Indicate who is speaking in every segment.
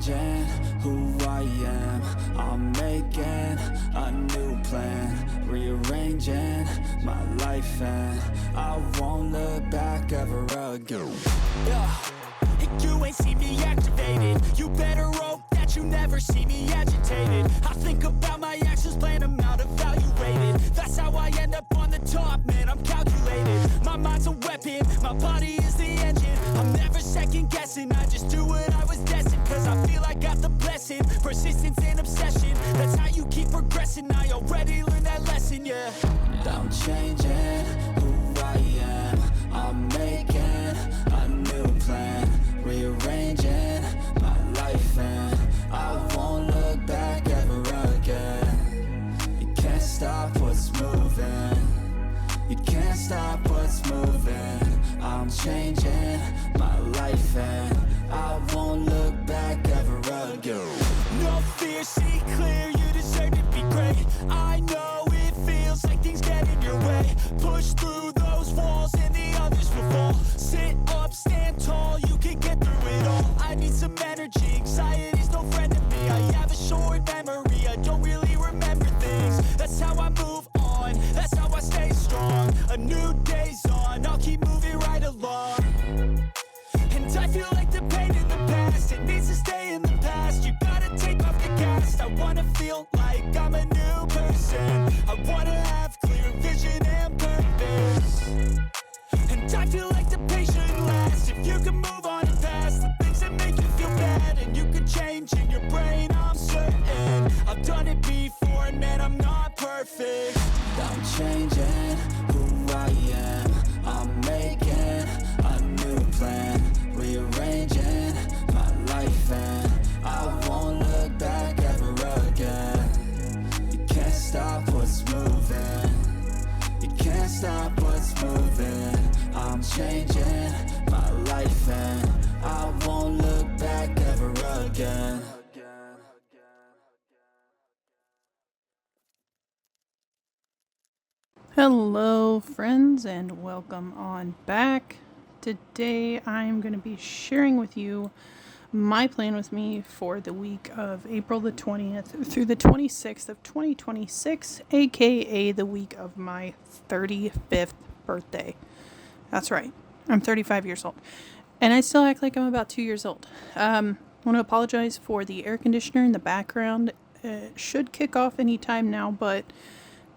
Speaker 1: changing who I am. I'm making a new plan, rearranging my life, and I won't look back ever again.
Speaker 2: Yeah. And you ain't see me activated. You better hope that you never see me agitated. I think about my actions, plan them out, evaluated. That's how I end up on the top, man, I'm calculated. My mind's a weapon, my body is the engine. I'm never second guessing, I just do what I was destined. Cause I feel I got the blessing, persistence and obsession. That's how you keep progressing, I already learned that lesson, yeah.
Speaker 1: I'm changing who I am. I'm making a new plan, rearranging my life, and I won't look back ever again. You can't stop what's moving. You can't stop what's moving. I'm changing my life, and I won't look back ever again.
Speaker 2: No fear, see clear, you deserve to be great. I know it feels like things get in your way. Push through those walls and the others will fall. Sit up, stand tall, you can get through it all. I need some energy, anxiety's no friend to me. I have a short memory, I don't really remember things. That's how I move on, that's how I stay strong. A new day's on, I'll keep moving right along. And I feel like the pain in the past, it needs to stay in the past. You gotta take off the cast. I wanna feel like I'm a new person. I wanna have clear vision and purpose. And I feel like the pain shouldn't last. If you can move on and past the things that make you feel bad, and you can change in your brain, I'm certain. I've done it before, and man, I'm not perfect.
Speaker 1: I'm changing who I am. I'm making a new plan, rearranging my life, and I won't look back ever again. You can't stop what's moving. You can't stop what's moving. I'm changing my life, and I won't look back ever again.
Speaker 3: Hello friends, and welcome on back. Today I'm going to be sharing with you my plan with me for the week of April the 20th through the 26th of 2026, aka the week of my 35th birthday. That's right, I'm 35 years old, and I still act like I'm about 2 years old. I want to apologize for the air conditioner in the background. It should kick off anytime now, but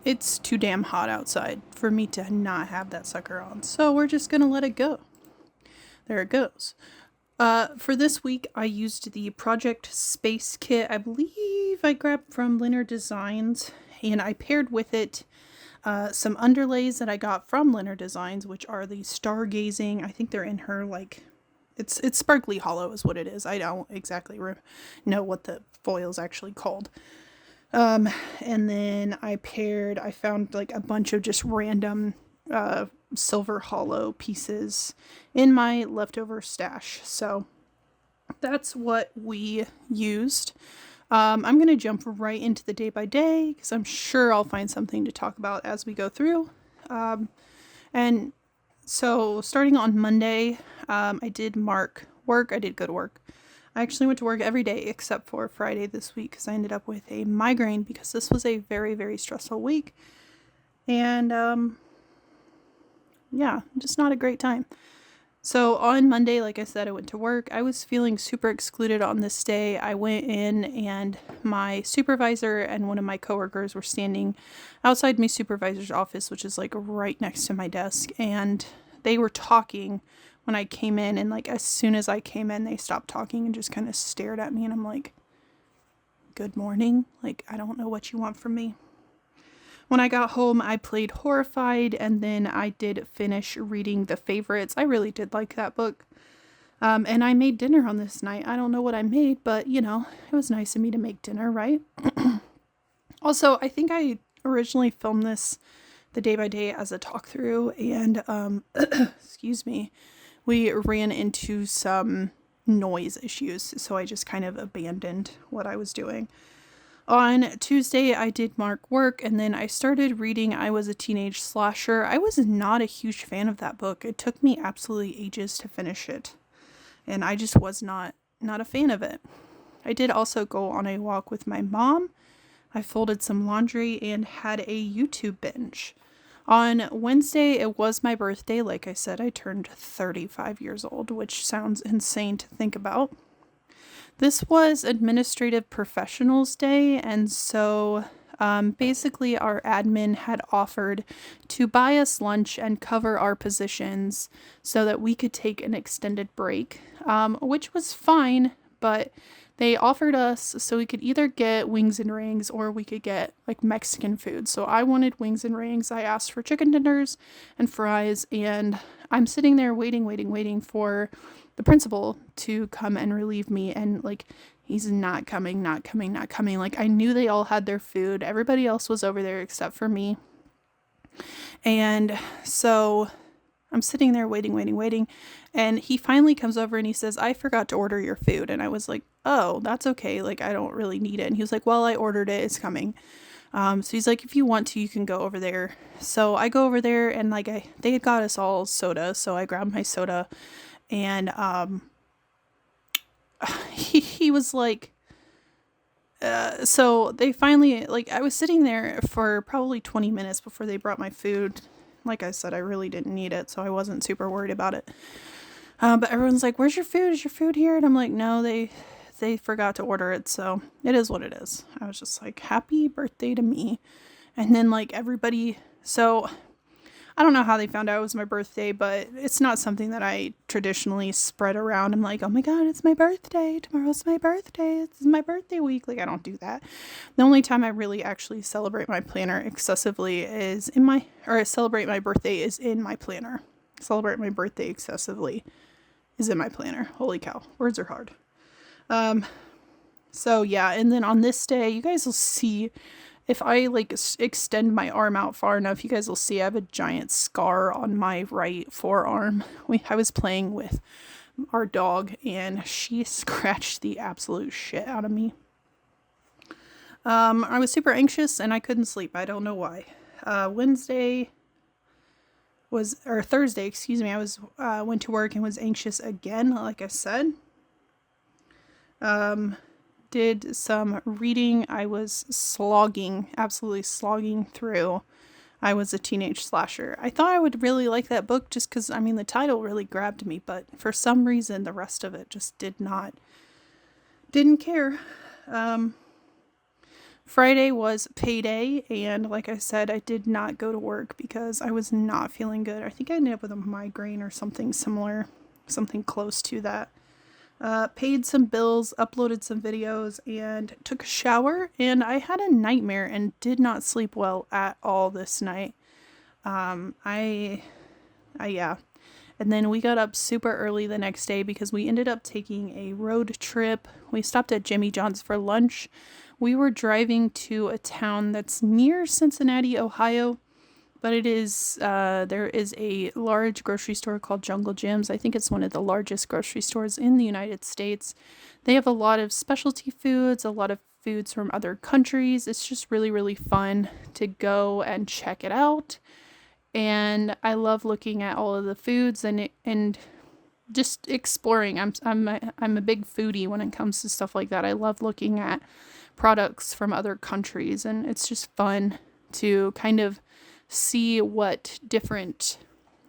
Speaker 3: it's too damn hot outside for me to not have that sucker on. So we're just going to let it go. There it goes. For this week, I used the Project Space Kit. I believe I grabbed from Linner Designs, and I paired with it some underlays that I got from Linner Designs, which are the stargazing. I think they're in her, like, it's sparkly hollow is what it is. I don't exactly know what the foil is actually called. And then I found like a bunch of just random silver hollow pieces in my leftover stash. So that's what we used. I'm going to jump right into the day by day because I'm sure I'll find something to talk about as we go through. And so starting on Monday, I did mark work. I did go to work. I actually went to work every day except for Friday this week because I ended up with a migraine because this was a very, very stressful week. And, yeah, just not a great time. So on Monday, like I said, I went to work. I was feeling super excluded on this day. I went in and my supervisor and one of my coworkers were standing outside my supervisor's office, which is like right next to my desk. And they were talking when I came in, and like as soon as I came in, they stopped talking and just kind of stared at me, and I'm like, good morning, like I don't know what you want from me. When I got home, I played Horrified, and then I did finish reading The Favorites. I really did like that book. And I made dinner on this night. I don't know what I made, but you know, it was nice of me to make dinner, right? Also, I think I originally filmed this the day by day as a talk through, and excuse me, we ran into some noise issues, so I just kind of abandoned what I was doing. On Tuesday, I did mark work, and then I started reading I Was a Teenage Slasher. I was not a huge fan of that book. It took me absolutely ages to finish it, and I just was not a fan of it. I did also go on a walk with my mom. I folded some laundry and had a YouTube binge. On Wednesday, it was my birthday. Like I said, I turned 35 years old, which sounds insane to think about. This was Administrative Professionals Day, and so basically our admin had offered to buy us lunch and cover our positions so that we could take an extended break, which was fine, but they offered us so we could either get wings and rings or we could get like Mexican food. So I wanted wings and rings. I asked for chicken tenders and fries, and I'm sitting there waiting for the principal to come and relieve me, and like he's not coming. Like I knew they all had their food. Everybody else was over there except for me. And so I'm sitting there waiting. And he finally comes over and he says, I forgot to order your food. And I was like, oh, that's okay. Like, I don't really need it. And he was like, well, I ordered it. It's coming. So he's like, if you want to, you can go over there. So I go over there, and like they had got us all soda. So I grabbed my soda, and he was like, so they finally, like, I was sitting there for probably 20 minutes before they brought my food. Like I said, I really didn't need it, so I wasn't super worried about it. But everyone's like, where's your food? Is your food here? And I'm like, no, they forgot to order it, so it is what it is. I was just like, happy birthday to me. And then like everybody, so I don't know how they found out it was my birthday, but it's not something that I traditionally spread around. I'm like, oh my God, it's my birthday. Tomorrow's my birthday. It's my birthday week. Like, I don't do that. The only time I really actually celebrate my planner excessively is celebrate my birthday is in my planner. Celebrate my birthday excessively is in my planner. Holy cow. Words are hard. So yeah. And then on this day, you guys will see, if I like extend my arm out far enough, you guys will see I have a giant scar on my right forearm. I was playing with our dog and she scratched the absolute shit out of me. I was super anxious and I couldn't sleep. I don't know why. Thursday, I went to work and was anxious again, like I said. Did some reading. I was absolutely slogging through I Was a Teenage Slasher. I thought I would really like that book just because, I mean, the title really grabbed me, but for some reason the rest of it just didn't care. Friday was payday, and like I said, I did not go to work because I was not feeling good. I think I ended up with a migraine or something similar, something close to that. Paid some bills, uploaded some videos, and took a shower, and I had a nightmare and did not sleep well at all this night. Yeah. And then we got up super early the next day because we ended up taking a road trip. We stopped at Jimmy John's for lunch. We were driving to a town that's near Cincinnati, Ohio. But it is, there is a large grocery store called Jungle Jim's. I think it's one of the largest grocery stores in the United States. They have a lot of specialty foods, a lot of foods from other countries. It's just really, really fun to go and check it out. And I love looking at all of the foods and just exploring. I'm a big foodie when it comes to stuff like that. I love looking at products from other countries, and it's just fun to kind of see what different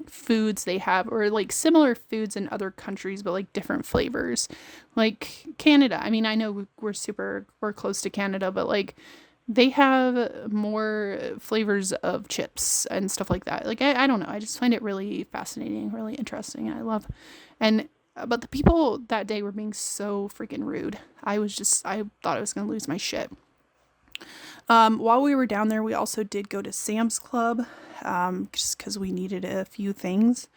Speaker 3: foods they have, or like similar foods in other countries but like different flavors. Like Canada, I mean, I know we're close to Canada, but like they have more flavors of chips and stuff like that. Like I don't know, I just find it really fascinating, really interesting. But the people that day were being so freaking rude. I thought I was gonna lose my shit. While we were down there, we also did go to Sam's Club, just because we needed a few things.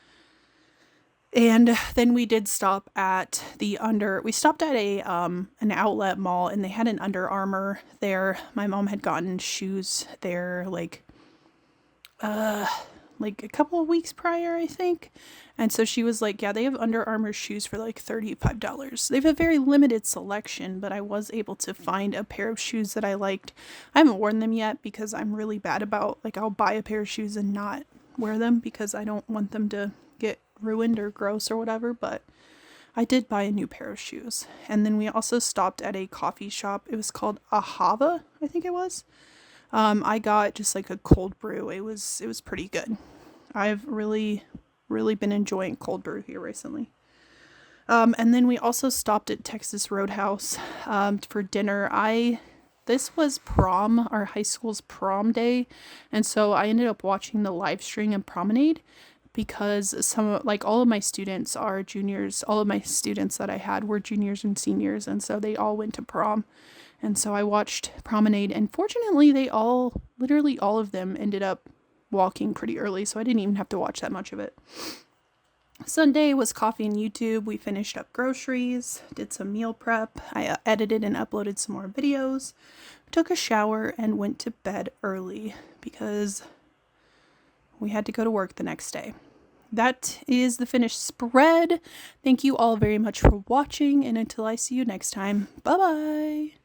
Speaker 3: And then we did stop at an outlet mall, and they had an Under Armour there. My mom had gotten shoes there, like a couple of weeks prior, I think. And so she was like, yeah, they have Under Armour shoes for like $35. They have a very limited selection, but I was able to find a pair of shoes that I liked. I haven't worn them yet because I'm really bad about, like, I'll buy a pair of shoes and not wear them because I don't want them to get ruined or gross or whatever. But I did buy a new pair of shoes. And then we also stopped at a coffee shop. It was called Ahava, I think it was. I got just like a cold brew. It was pretty good. I've really been enjoying cold brew here recently. And then we also stopped at Texas Roadhouse for dinner. This was prom, our high school's prom day, and so I ended up watching the live stream and promenade because all of my students are juniors. All of my students that I had were juniors and seniors, and so they all went to prom. And so I watched promenade, and fortunately literally all of them ended up walking pretty early, so I didn't even have to watch that much of it. Sunday was coffee and YouTube. We finished up groceries, did some meal prep. I edited and uploaded some more videos, took a shower, and went to bed early because we had to go to work the next day. That is the finished spread. Thank you all very much for watching, and until I see you next time, bye-bye.